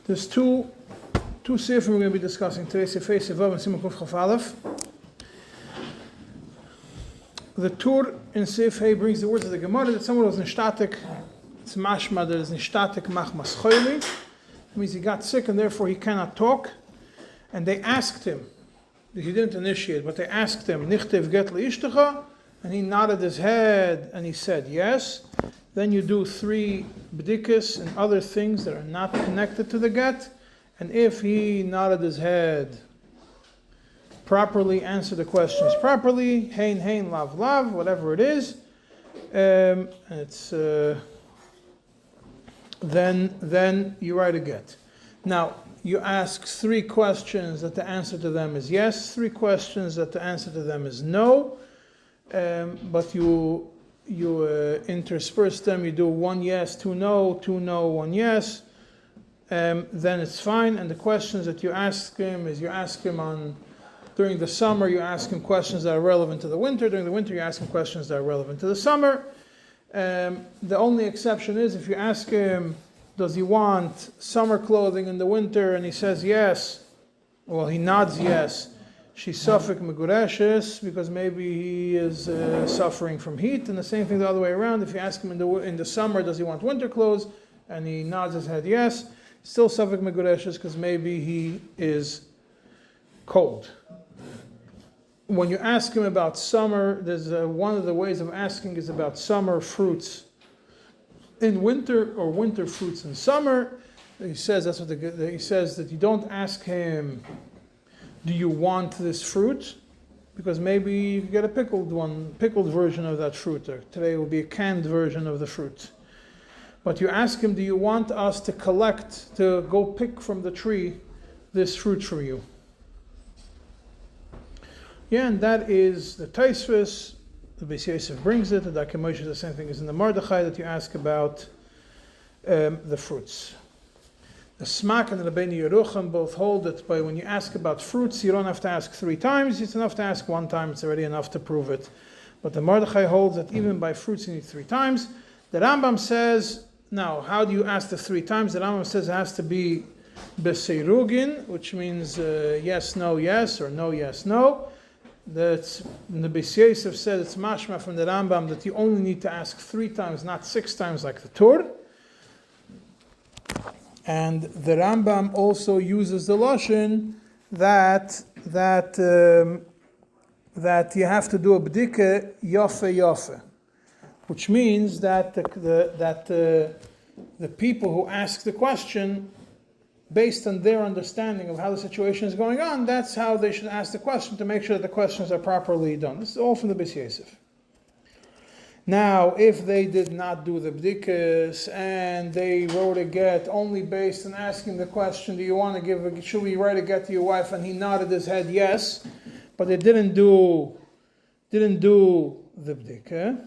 There's two Sifrim we're going to be discussing today, Sifei Sivav and Simon Kuf Chaf Aleph. The Tur in Sifei brings the words of the Gemara that someone was nishtatek. It's mashma that is nishtatek machmas Choli. It means he got sick and therefore he cannot talk. And they asked him, he didn't initiate, but they asked him, Nichtev get le'ishtecha? And he nodded his head and he said yes. Then you do 3 bdikas and other things that are not connected to the get. And if he nodded his head properly, answer the questions properly, hein, hein, lav, lav, whatever it is, and it's then you write a get. Now, you ask 3 questions that the answer to them is yes, 3 questions that the answer to them is no, but you intersperse them, you do 1 yes, 2 no, 2 no, 1 yes, then it's fine. And the questions that you ask him is you ask him during the summer, you ask him questions that are relevant to the winter. During the winter, you ask him questions that are relevant to the summer. The only exception is if you ask him, does he want summer clothing in the winter? And he says yes. Well, he nods yes. She's suffik megureshes because maybe he is suffering from heat. And the same thing the other way around. If you ask him in the summer, does he want winter clothes? And he nods his head yes. Still suffik megureshes because maybe he is cold. When you ask him about summer, there's one of the ways of asking is about summer fruits in winter or winter fruits in summer. He says he says that you don't ask him, do you want this fruit? Because maybe you get a pickled version of that fruit. Or today it will be a canned version of the fruit. But you ask him, do you want us to go pick from the tree this fruit for you? Yeah, and that is the Taisvis. The Beis Yosef brings it. The Darkei Moshe, the same thing is in the Mordechai that you ask about the fruits. The Smak and the Rabbeinu Yerucham both hold that when you ask about fruits, you don't have to ask 3 times. It's enough to ask 1 time. It's already enough to prove it. But the Mordechai holds that even by fruits you need 3 times. The Rambam says, now, how do you ask the 3 times? The Rambam says it has to be beseirugin, which means yes, no, yes, or no, yes, no. The Beis Yosef said it's mashma from the Rambam that you only need to ask 3 times, not 6 times like the Tur. And the Rambam also uses the lashon that you have to do a bdika yafe yafe, which means that the people who ask the question, based on their understanding of how the situation is going on, that's how they should ask the question to make sure that the questions are properly done. This is all from the Beis Yosef. Now, if they did not do the bdikas and they wrote a get only based on asking the question, should we write a get to your wife? And he nodded his head yes, but they didn't do the bdika.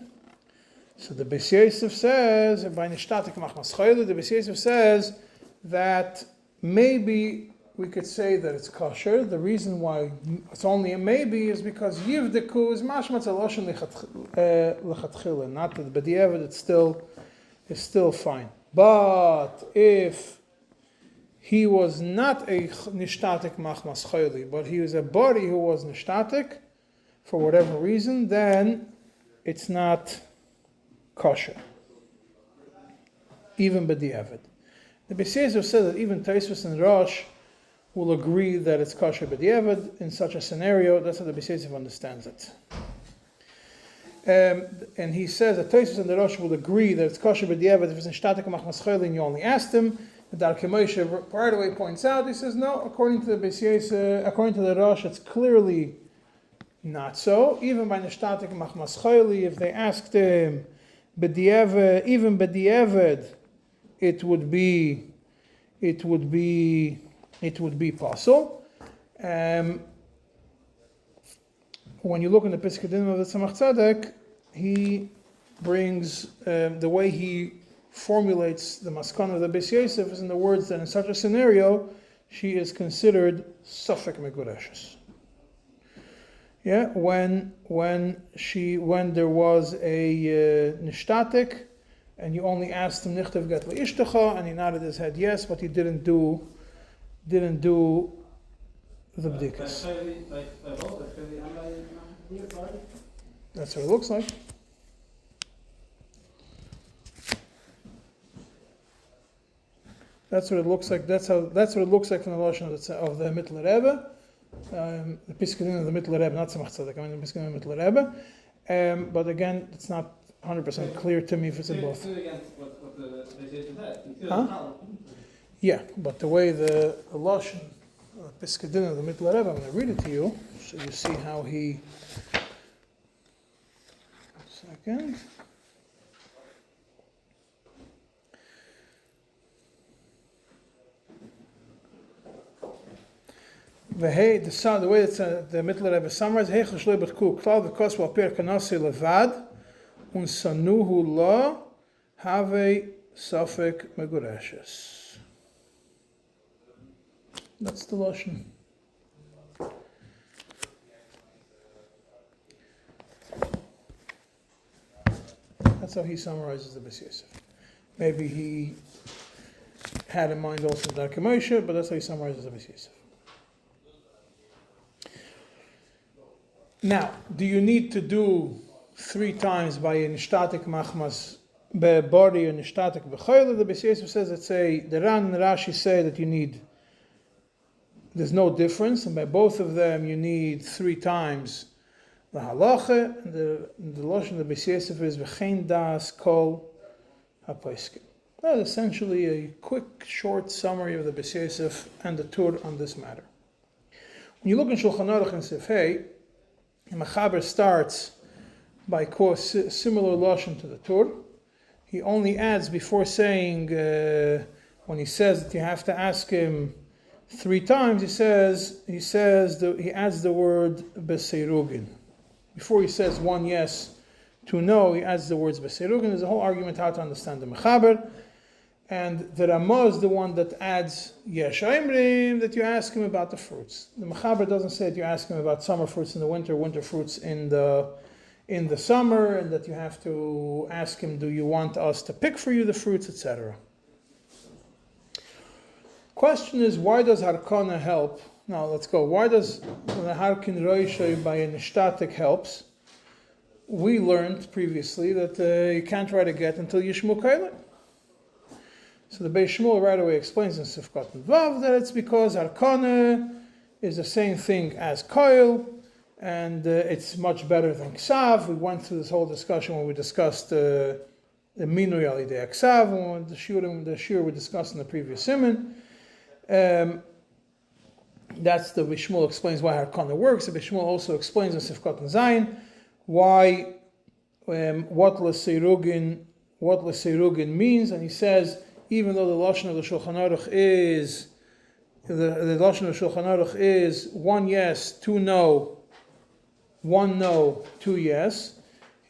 So the Beis Yosef says, by nishtatek machmas Choli, the Beis Yosef says that maybe we could say that it's kosher. The reason why it's only a maybe is because yivdeku is mashma tzaloshin lechatchila, not that b'diavad it's still fine. But if he was not a nishtatek machmas Choli, but he was a body who was nishtatek for whatever reason, then it's not kosher, even b'diavad. The Beis Yosef says that even Taisvis and Rosh will agree that it's kosher b'diavad in such a scenario. That's how the Beis Yosef understands it. And he says that Taisvis and the Rosh will agree that it's kosher b'diavad if it's nishtatek machmas Choli and you only asked him. The Darkei Moshe right away points out, he says no, according to the Beis Yosef, according to the Rosh, it's clearly not so. Even by nishtatek machmas Choli, if they asked him b'diavad, even b'diavad, it would be possible. When you look in the Pesach Dinim of the Tzemach Tzedek, he brings the way he formulates the maskana of the Beis Yosef is in the words that in such a scenario she is considered suffik megureshes. Yeah, when there was a nishtatek and you only asked him nichtav get leishtacha, and he nodded his head yes, but he didn't do the bdikas. That's what it looks like. That's what it looks like. That's what it looks like from the lashon of the Mittler Rebbe, the Piskadin of the Mittler Rebbe, not Tzemach Tzedek. I mean the Piskadin of the Mittler Rebbe. But again, it's not 100% clear to me if it's in both. Huh? Yeah, but the way the lashon, Piskadin of the Mittler Rebbe, I'm going to read it to you, so you see how he. Second. The way it's the Mittler Rebbe summarized, hey chashlei b'tku klal v'kos v'alpir kanasi levad unsanuhu la have safek megureshes. That's the lashon. That's how he summarizes the Bes Yosef. Maybe he had in mind also the Darkei Moshe, but that's how he summarizes the Bes Yosef. Now, do you need to do 3 times by a nishtatek machmas bebari or nishtatek b'chayla? The Bes Yosef says that the Ran and Rashi say that there's no difference, and by both of them you need 3 times the halacha, and the lashon of the Bes Yosef is v'chein das kol hapoiskim. That's essentially a quick, short summary of the Bes Yosef and the Tur on this matter. When you look in Shulchan Aruch and Sifhei, the Mechaber starts by similar lashon to the Tur. He only adds before saying, when he says that you have to ask him 3 times, he adds the word beseirugin. Before he says 1 yes, 2 no, he adds the words beseirugin. There's a whole argument how to understand the Mechaber. And the Ramah is the one that adds yesh aimrim, that you ask him about the fruits. The Mechaber doesn't say that you ask him about summer fruits in the winter, winter fruits in the summer, and that you have to ask him, do you want us to pick for you the fruits, etc. Question is, why does Harkana help? Now let's go. Why does the Harkin Roishay by a nishtatek helps? We learned previously that you can't write a get until Yishmu Kailim. So the Beis Shmuel right away explains in Sifkat and Vav that it's because Arkana is the same thing as Koil, and it's much better than Ksav. We went through this whole discussion when we discussed the Minui Alidei Ksav, when the Shiur we discussed in the previous Siman. That's the Beis Shmuel explains why Arkana works. The Beis Shmuel also explains in Sifkat and Zayin why what L'Seirugin means, and he says, even though the lashon of the Shulchan Aruch is the lashon of Shulchan Aruch is 1 yes, 2 no, 1 no, 2 yes,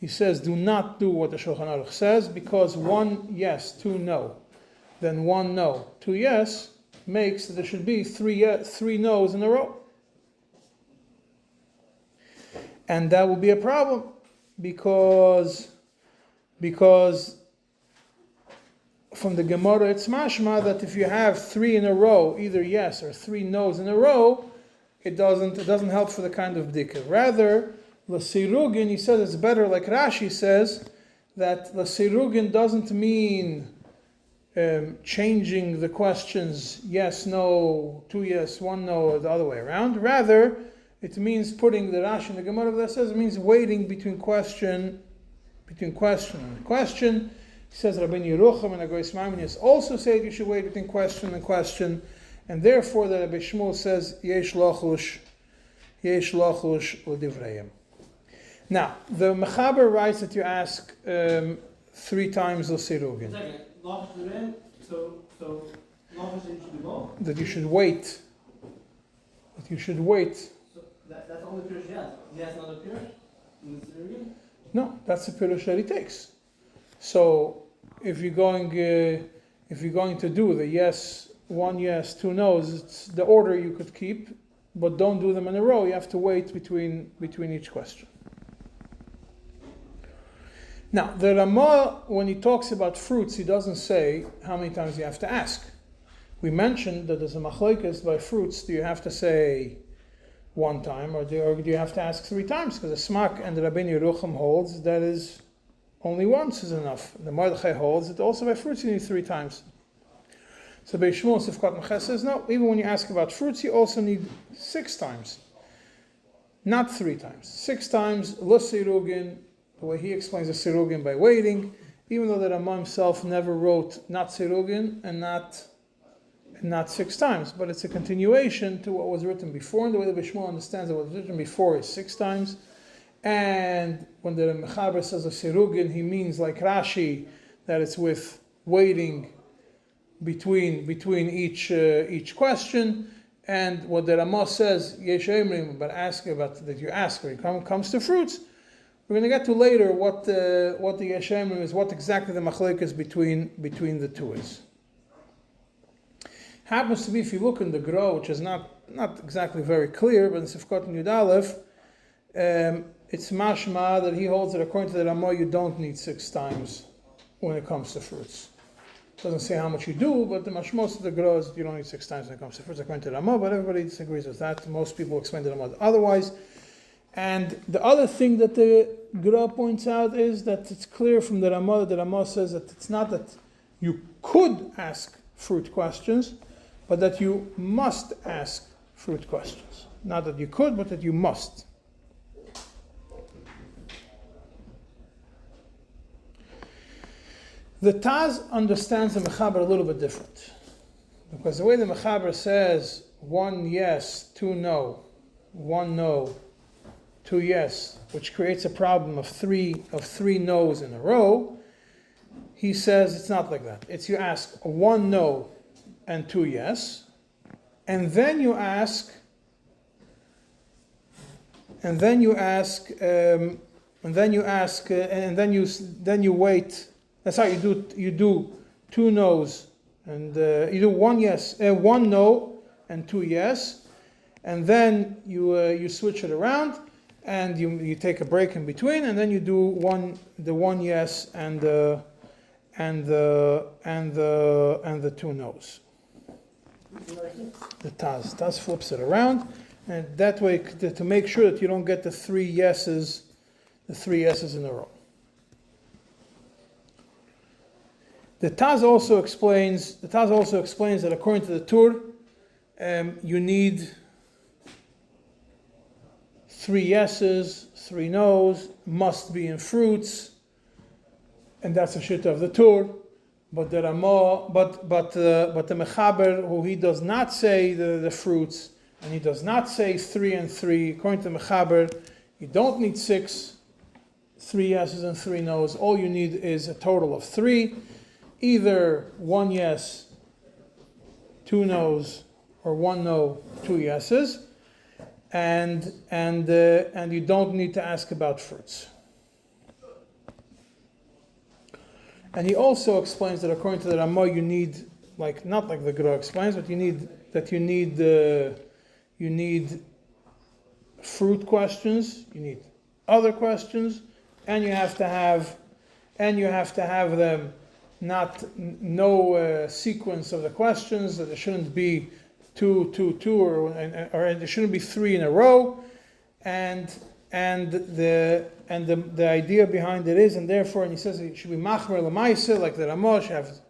he says do not do what the Shulchan Aruch says, because 1 yes, 2 no, then 1 no, 2 yes makes that there should be 3 no's in a row, and that will be a problem because from the Gemara, it's mashma that if you have 3 in a row, either yes or 3 no's in a row, it doesn't help for the kind of bdika. Rather, l'sirugin, he says it's better, like Rashi says, that l'sirugin doesn't mean changing the questions yes, no, 2 yes, 1 no, or the other way around. Rather, it means putting the Rashi in the Gemara that says it means waiting between question and question. He says Rabbeinu Yerucham and Agois Maimonides also say you should wait between question and question, and therefore the Rabbi Shmuel says yesh lachush l'divrayim. Now the Mechaber writes that you ask 3 times l'sirugin. That you should wait. That you should wait. So that's only Pirush yes. He has another Pirush in the Sirugin? No, that's the Pirush that he takes. So if you're going to do the yes, 1 yes, 2 no's, it's the order you could keep, but don't do them in a row. You have to wait between each question. Now, the Rama, when he talks about fruits, he doesn't say how many times you have to ask. We mentioned that there's a machlokes by fruits. Do you have to say one time, or do you have to ask 3 times? Because the Smak and the Rabbeinu Yerucham holds that is only once is enough. The Mordechai holds that also by fruits you need 3 times. So Beis Shmuel Sifkat Meches says no. Even when you ask about fruits, you also need 6 times, not 3 times. 6 times. Lo sirugin. The way he explains the sirugin by waiting, even though the Rama himself never wrote not sirugin and not 6 times, but it's a continuation to what was written before. And the way the Beis Shmuel understands that what was written before is 6 times. And when the Mechaber says a sirugin, he means like Rashi that it's with waiting between each question. And what the Rama says yesh emrim, but ask about that you ask when it comes to fruits. We're going to get to later what the yesh emrim is, what exactly the machlokes between the two is. Happens to be, if you look in the Gro, which is not exactly very clear, but in Sifkot and Yud Aleph, it's mashma that he holds that according to the Rama you don't need 6 times when it comes to fruits. It doesn't say how much you do, but the most of the Gro is that you don't need 6 times when it comes to fruits according to the Rama, but everybody disagrees with that. Most people explain the Rama otherwise. And the other thing that the Gra points out is that it's clear from the Rama says that it's not that you could ask fruit questions, but that you must ask fruit questions. Not that you could, but that you must. The Taz understands the Mechaber a little bit different. Because the way the Mechaber says 1 yes, 2 no, 1 no, 2 yes, which creates a problem of three no's in a row, he says it's not like that. It's you ask 1 no and 2 yes, and then you ask, and then you wait. That's how you do 2 no's, and you do 1 yes, 1 no and 2 yes, and then you switch it around, and you take a break in between, and then you do the 1 yes and the 2 no's. The Taz flips it around, and that way to make sure that you don't get the 3 yeses in a row. The Taz also explains that according to the Tur, you need 3 yeses, 3 no's, must be in fruits, and that's a shita of the Tur. But the Rama, but the Mechaber, who he does not say the fruits, and he does not say 3 and 3. According to the Mechaber, you don't need 6, 3 yeses and 3 no's. All you need is a total of 3, either 1 yes, 2 no's, or 1 no, 2 yeses, and you don't need to ask about fruits. And he also explains that according to the Rama, you need, not like the Gra explains, but you need fruit questions, you need other questions, and you have to have them no sequence of the questions, that there shouldn't be 2, 2, 2, or there shouldn't be 3 in a row, and the idea behind it is, and therefore, and he says it should be machmer l'maisa, like the Rama should have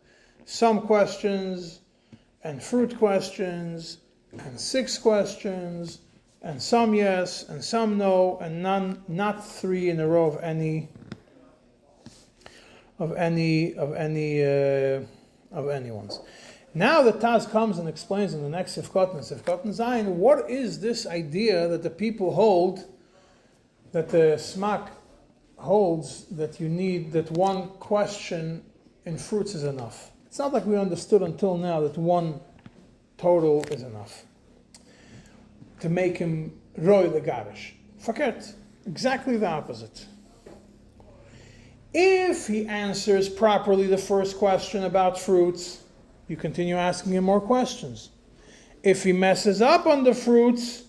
some questions, and fruit questions, and 6 questions, and some yes, and some no, and not 3 in a row of any ones. Now the Taz comes and explains in the next Sifkot and Zayin, what is this idea that the people hold, that the Smak holds, that you need, that 1 question in fruits is enough. It's not like we understood until now that 1 total is enough to make him roy the garish. Forget, exactly the opposite. If he answers properly the first question about fruits, you continue asking him more questions. If he messes up on the fruits,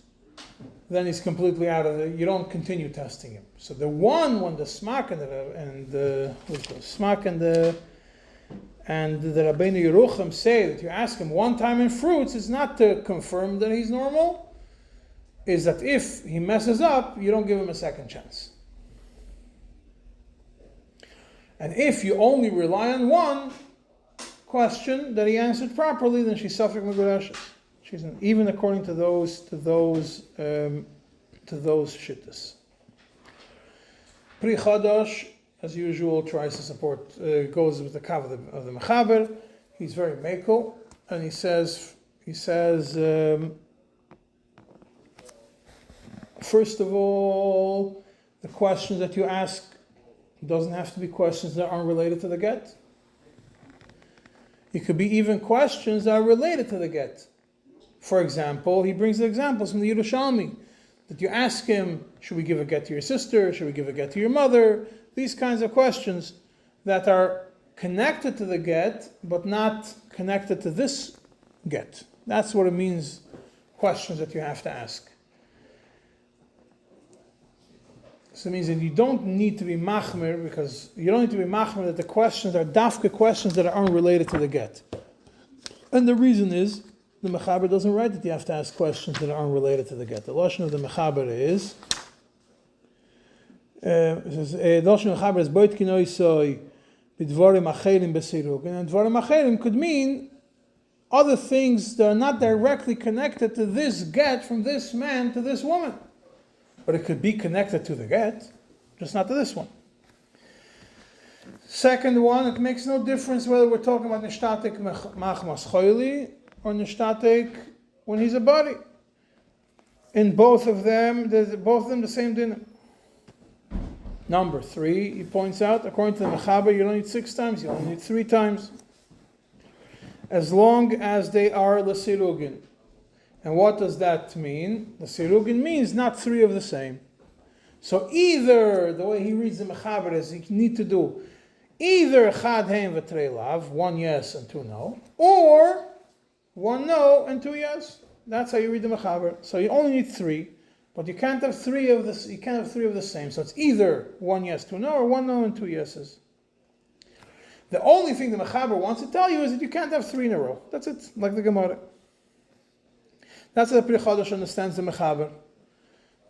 then he's completely out of it. You don't continue testing him. So the one when the smak and the smak and the Rabbeinu Yerucham say that you ask him one time in fruits is not to confirm that he's normal, is that if he messes up, you don't give him a second chance. And if you only rely on one question that he answered properly, then she's suffering Megurashes. She's even according to those shittas. Pri Chadash, as usual, tries to support, goes with the kav of the Mechaber. He's very mekel, and he says, first of all, the questions that you ask doesn't have to be questions that aren't related to the get. It could be even questions that are related to the get. For example, he brings the examples from the Yerushalmi, that you ask him, should we give a get to your sister? Should we give a get to your mother? These kinds of questions that are connected to the get, but not connected to this get. That's what it means, questions that you have to ask. So it means that you don't need to be machmir, because you don't need to be machmir that the questions are dafka questions that are unrelated to the get. And the reason is, the Mechaber doesn't write that you have to ask questions that are unrelated to the get. The lashon of the Mechaber is, the lashon of the Mechaber is boit kinoi soy b'dvarim achelim b'sirug. And dvarim achelim could mean other things that are not directly connected to this get from this man to this woman. But it could be connected to the get, just not to this one. Second one, it makes no difference whether we're talking about nishtatek machmas choli or nishtatek when he's a body. In both of them the same dinner. Number 3, he points out, according to the Mechaber, you don't need 6 times, you only need 3 times. As long as they are l'sirugin. And what does that mean? The sirugin means not 3 of the same. So either, the way he reads the Mechaber is, you need to do either chad heim v'trei lav, 1 yes and 2 no, or 1 no and 2 yes. That's how you read the Mechaber. So you only need 3, but you can't have 3 of this. You can't have 3 of the same. So it's either 1 yes, 2 no, or 1 no and 2 yeses. The only thing the Mechaber wants to tell you is that you can't have 3 in a row. That's it, like the Gemara. That's how the Pri Chadash understands the Mechaber.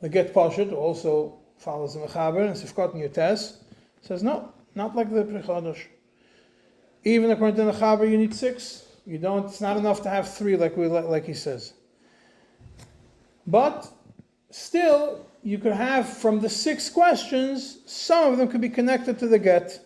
The Get Pashut also follows the Mechaber, and Sifkot in Yotes says no, not like the Pri Chadash. Even according to the Mechaber, you need 6. You don't. It's not enough to have 3, like he says. But still, you could have from the 6 questions, some of them could be connected to the get,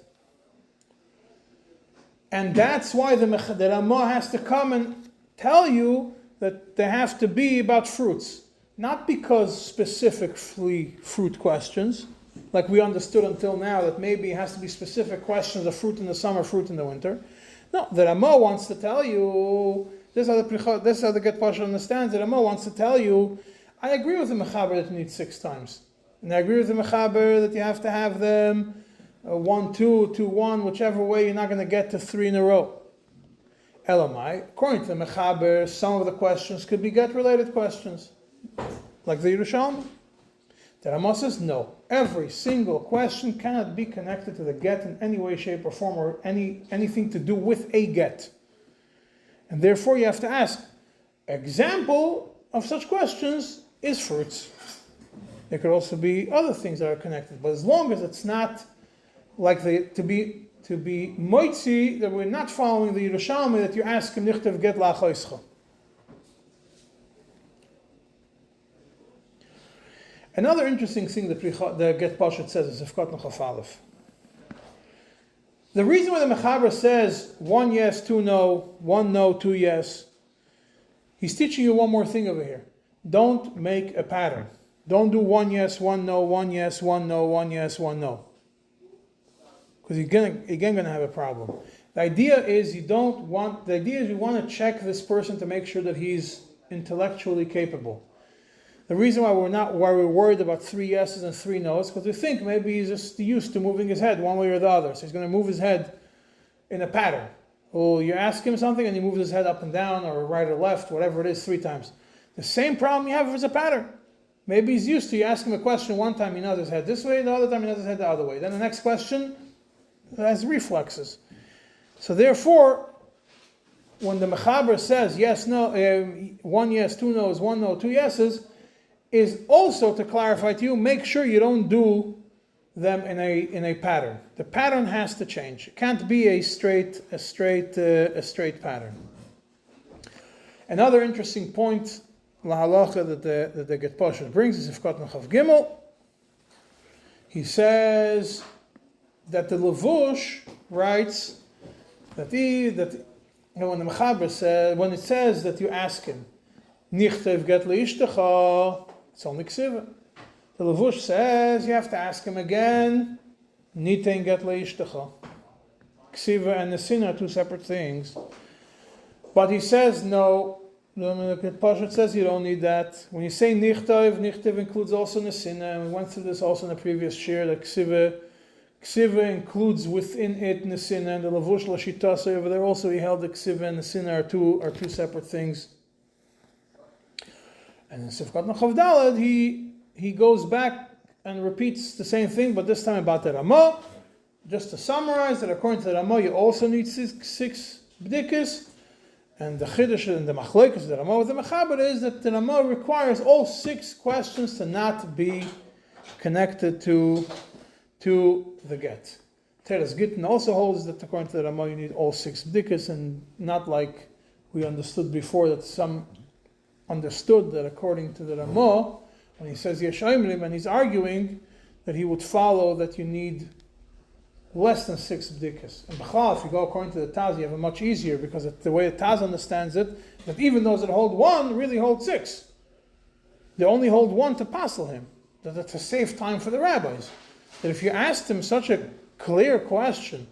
and that's why the Ramah has to come and tell you that they have to be about fruits, not because specifically fruit questions, like we understood until now that maybe it has to be specific questions of fruit in the summer, fruit in the winter. No, the Ramah wants to tell you, this is how the Get Pasha understands it. The Ramah wants to tell you, I agree with the Mechaber that you need 6 times. And I agree with the Mechaber that you have to have them 1, 2, 2, 1, whichever way, you're not going to get to 3 in a row. Elamai, according to the Mechaber, some of the questions could be get-related questions, like the Yerushalmi. The Ramah says no. Every single question cannot be connected to the get in any way, shape, or form, or anything to do with a get. And therefore you have to ask, example of such questions is fruits. There could also be other things that are connected, but as long as it's not like to be moitzi, that we're not following the Yerushalmi, that you ask him nichtav get la'achoischa. Another interesting thing that the Get Pashat says is Ifkat Nechaf Aleph. The reason why the Mechaber says 1 yes, 2 no, 1 no, 2 yes, he's teaching you one more thing over here. Don't make a pattern. Don't do 1 yes, 1 no, 1 yes, 1 no, 1 yes, 1 no. Because you're again going to have a problem. The idea is you want to check this person to make sure that he's intellectually capable. The reason why we're worried about 3 yeses and 3 no's, because we think maybe he's just used to moving his head one way or the other. So he's going to move his head in a pattern. Well, you ask him something and he moves his head up and down or right or left, whatever it is, 3 times. The same problem you have if it's a pattern. Maybe he's used to you ask him a question one time, he nods his head this way, the other time he nods his head the other way. Then the next question has reflexes. So therefore, when the mechaber says yes, no, one yes, two no's, one no, two yeses, is also to clarify to you, make sure you don't do them in a pattern. The pattern has to change. It can't be a straight pattern. Another interesting point, lahalacha, that the Get Poshet brings is Ifkat Mechav Gimel. He says that the Levush writes that when the Mechaber says, when it says that you ask him, Nichtev get leishtecha, it's only ksiva. The Levush says you have to ask him again, Nitein get leishtecha. Ksiva and nesina are two separate things. But he says no. The Pashat says you don't need that. When you say Nichtev includes also nesina, and we went through this also in the previous shir, that Ksiva includes within it nesina, and the Levush Lashitasa over there also he held that Ksiva and nesina are two separate things. And in Sifkat Mechav Daled he goes back and repeats the same thing, but this time about the Ramah. Just to summarize, that according to the Ramah you also need six b'dikos, and the Chiddush and the Machlekes, the Ramah with the Mechaber is that the Ramah requires all 6 questions to not be connected to the get. Teres Gitin also holds that according to the Ramah you need all 6 b'dikos, and not like we understood before that some understood that according to the Ramah, when he says Yesh Oimrim, and he's arguing that he would follow that you need less than 6 b'dikos. And B'chal, if you go according to the Taz, you have it much easier, because the way the Taz understands it, that even those that hold 1 really hold 6. They only hold 1 to passel him. That to save time for the rabbis. That if you asked him such a clear question,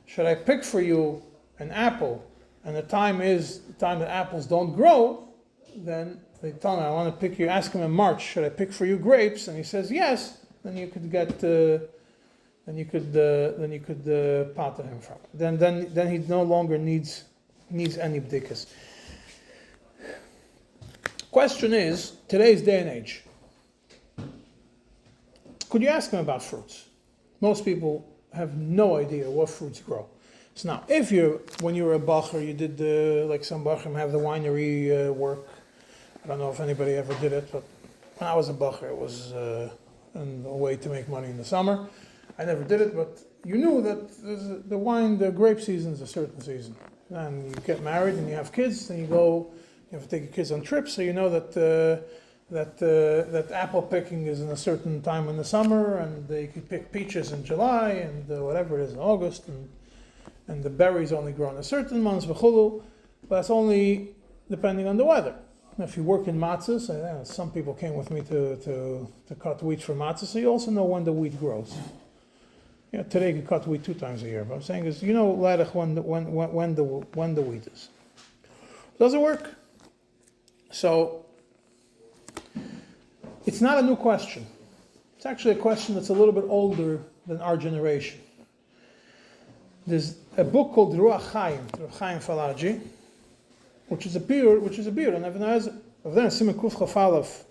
should I pick for you an apple, and the time is the time that apples don't grow, then they tell him, I want to pick you, ask him in March, should I pick for you grapes? And he says yes, then you could get then you could pater him from it. Then he no longer needs any b'dikos. Question is, today's day and age, could you ask him about fruits? Most people have no idea what fruits grow. So now, when you were a bacher, you did like some bachrim have the winery work. I don't know if anybody ever did it, but when I was a bacher, it was a way to make money in the summer. I never did it, but you knew that the grape season is a certain season. And you get married and you have kids, and you have to take your kids on trips, so you know that apple picking is in a certain time in the summer, and they could pick peaches in July, and whatever it is in August, and the berries only grow in a certain months, but that's only depending on the weather. If you work in matzahs, some people came with me to cut wheat for matzahs, so you also know when the wheat grows. Today you can cut wheat 2 times a year, but I'm saying is, Ladach when the wheat is. Does it work? So it's not a new question. It's actually a question that's a little bit older than our generation. There's a book called Ruach Chaim Falaji, which is a beer, and I've done a Siman Kuf Chaf Aleph,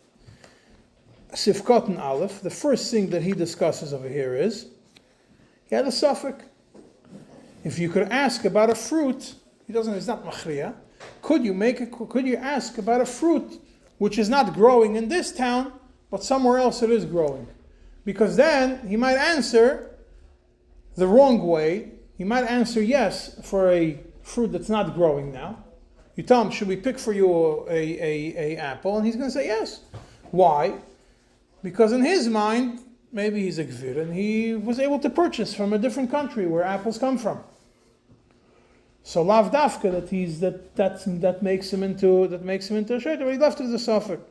Sifkat and Aleph. The first thing that he discusses over here is, he had a suffix. If you could ask about a fruit, it's not machriya. Could you ask about a fruit which is not growing in this town, but somewhere else it is growing? Because then he might answer the wrong way. He might answer yes for a fruit that's not growing now. You tell him, should we pick for you a apple? And he's going to say yes. Why? Because in his mind, maybe he's a gvir, and he was able to purchase from a different country where apples come from. So lav dafka that makes him into a shayta, but he left it as a suffix.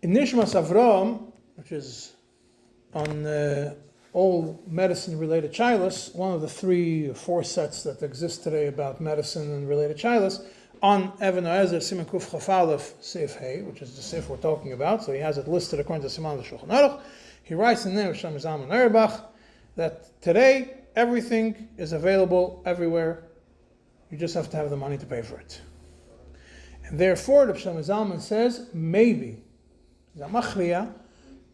In Nishmas Avram, which is on all medicine related shilas, one of the 3 or 4 sets that exist today about medicine and related shilas, on Even Ezer Siman Kuf Chaf Aleph Seif Hey, which is the Seif we're talking about, so he has it listed according to Siman the Shulchan Aruch. He writes in the name of Shlomo Zalman Auerbach that today everything is available everywhere. You just have to have the money to pay for it. And therefore, the Shlomo Zalman says, maybe he's a machriya,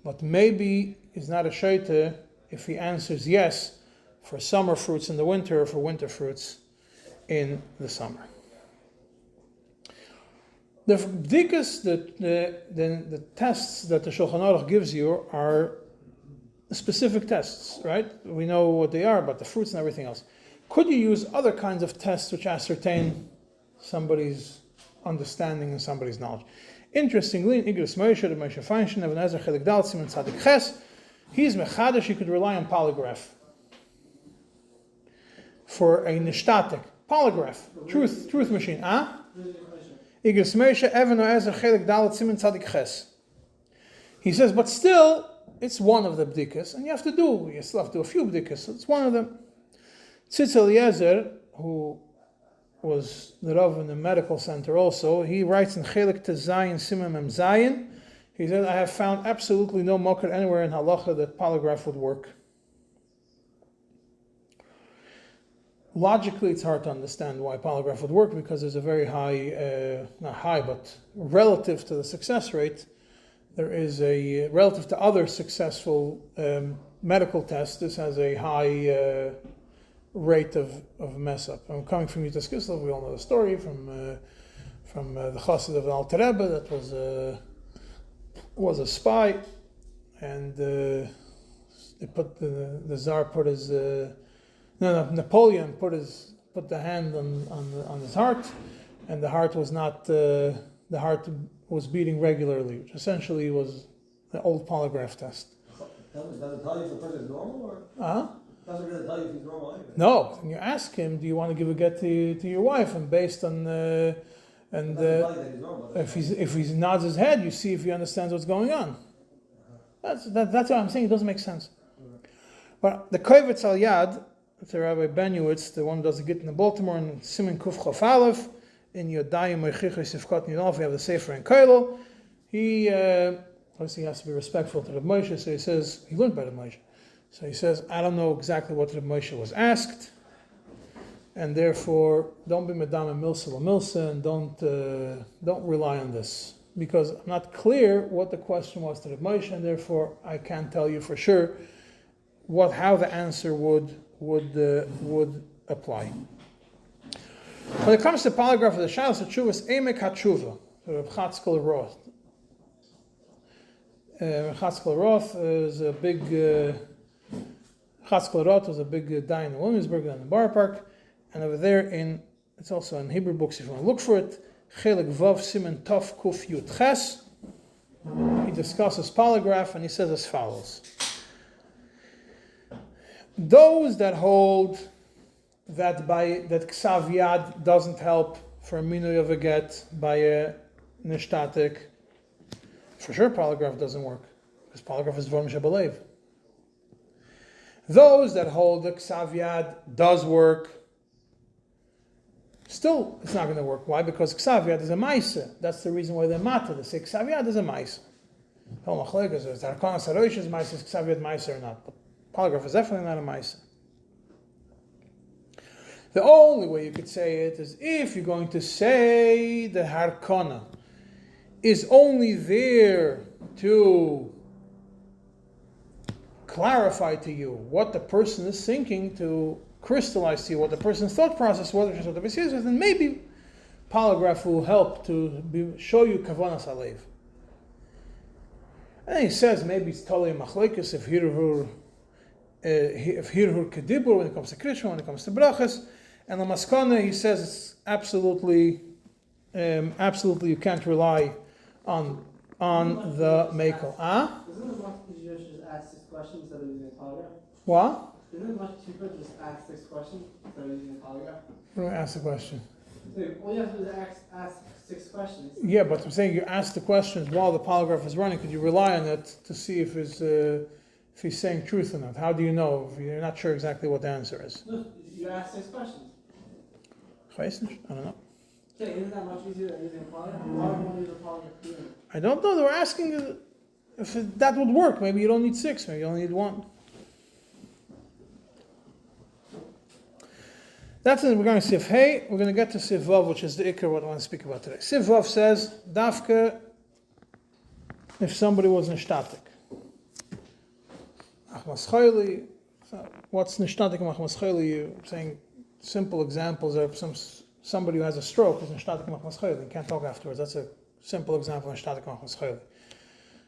but maybe he's not a shaita if he answers yes for summer fruits in the winter or for winter fruits in the summer. The abdikos, the tests that the Shulchan Aruch gives you are specific tests, right? We know what they are, but the fruits and everything else. Could you use other kinds of tests which ascertain somebody's understanding and somebody's knowledge? Interestingly, in Igros Moshe, the Moshe Feinstein, Even Ezer Chelik Dal Siman Tzadik Ches, he's mechadash. You could rely on polygraph for a nishtatek. Polygraph, truth machine. Igros Moshe, Even Ezer Chelik Dal Siman Tzadik Ches. He says, but still, it's one of the bdikas, and you still have to do a few bdikas, so it's one of them. Tzitz Eliezer, who was the Rav in the medical center also, he writes in Chelik Tezayin Simon Mem Zayin, he said, I have found absolutely no mocker anywhere in halacha that polygraph would work. Logically, it's hard to understand why polygraph would work, because there's a very high, not high, but relative to the success rate, there is a, relative to other successful medical tests, this has a high rate of mess up. I'm coming from Yutas Kislev, we all know the story from the Chassid of Al Rebbe that was a spy, and they put the Tsar put his Napoleon put the hand on his heart, and the heart was not the heart was beating regularly, which essentially was the old polygraph test. Does it tell you if the person is normal, or? Doesn't really tell you if he's normal either. No, and you ask him, do you want to give a get to your wife? And based on if he nods his head, you see if he understands what's going on. That's what I'm saying. It doesn't make sense. But the Kovetz Al Yad, it's Rabbi Benuitz, the one who does the Gitin in Baltimore, and Siman Kuf Chof Aleph, in Yodayim Moichicha Sifkot Nidolf, we have the Sefer in Koilo. He obviously has to be respectful to the Moshe, so he says he learned by the Moshe. So he says, I don't know exactly what Reb Moshe was asked, and therefore don't be medam and milsa, and don't rely on this, because I'm not clear what the question was to Reb Moshe, and therefore I can't tell you for sure how the answer would apply. When it comes to polygraph of the Shalos HaTshuva, it's Emek HaTshuva, Reb Chatzkel Roth. Chatzkel Roth is a big. Chatzkel Roth was a big guy in Williamsburg and in the Bar Park, and over there it's also in Hebrew books if you want to look for it. Chelik Vav Siman Tov Kuf Yud Ches. He discusses polygraph and he says as follows: those that hold that Ksav Yad doesn't help for a minui of a get by a nishtatek, for sure polygraph doesn't work, because polygraph is Dvarim Shebalev. Those that hold the Ksav Yad does work, still it's not going to work. Why? Because Ksav Yad is a Maisa. That's the reason why they're matter. They say Ksav Yad is a Maisa. Is Ksav Yad Maisa or not? But polygraph is definitely not a Maisa. The only way you could say it is if you're going to say the Harkana is only there to clarify to you what the person is thinking, to crystallize to you what the person's thought process was, which is what the Messiah is, then maybe polygraph will help to show you Kavanas Alev. And then he says maybe it's totally machlekes if hirhur kedibur when it comes to krishma, when it comes to brachas, and the maskana he says it's absolutely you can't rely on the mekel. Isn't it much easier to just ask 6 questions instead of using a polygraph? What? Isn't it much cheaper to just ask 6 questions instead of using a polygraph? Let me ask the question. So all you have to do is ask 6 questions. Yeah, but I'm saying you ask the questions while the polygraph is running. Could you rely on it to see if he's saying truth or not? How do you know if you're not sure exactly what the answer is? No, you ask 6 questions. I don't know. Okay, isn't that much easier than using a polygraph? Why would you use a polygraph? I don't know. They were asking if that would work. Maybe you don't need 6. Maybe you only need 1. That's it. We're going to Sif Hey. We're going to get to Sif Vav, which is the Ikar what I want to speak about today. Sif Vav says, Dafka if somebody was nishtatek. Choli, what's nishtatek and Choli? You're saying simple examples are somebody who has a stroke is nishtatek and Choli. You can't talk afterwards. That's a simple example of nishtatek and Choli.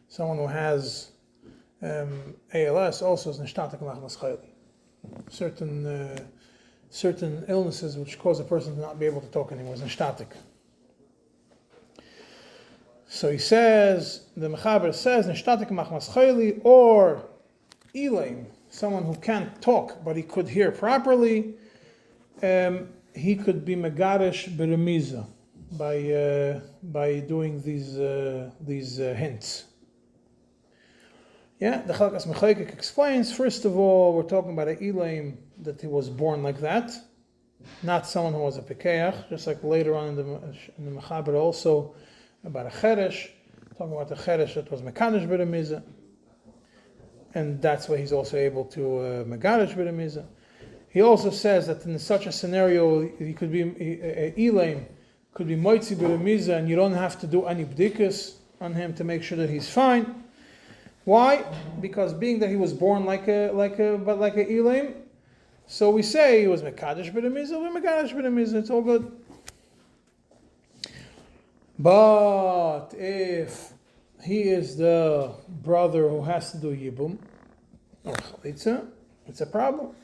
Someone who has ALS also is nishtatek and Choli. Certain illnesses which cause a person to not be able to talk anymore is nishtatek. So he says, the Mechaber says, nishtatek machmas choli, or Elaim, someone who can't talk but he could hear properly, he could be megarish beremiza by doing these hints. Yeah, the Chalkas Mechaykik explains, first of all, we're talking about an Elaim that he was born like that, not someone who was a Pekeach, just like later on in the Mechaber also, about a Cheresh, talking about a Cheresh that was Mekanish beremiza, and that's why he's also able to Megarish beremiza. He also says that in such a scenario, he could be Elaim, could be Moitzi beremiza, and you don't have to do any bdikas on him to make sure that he's fine. Why? Because being that he was born like a Elaim, so we say he was Mekadosh beremiza, or Megarish beremiza. It's all good. But if he is the brother who has to do Yibum or Chalitza, it's a problem.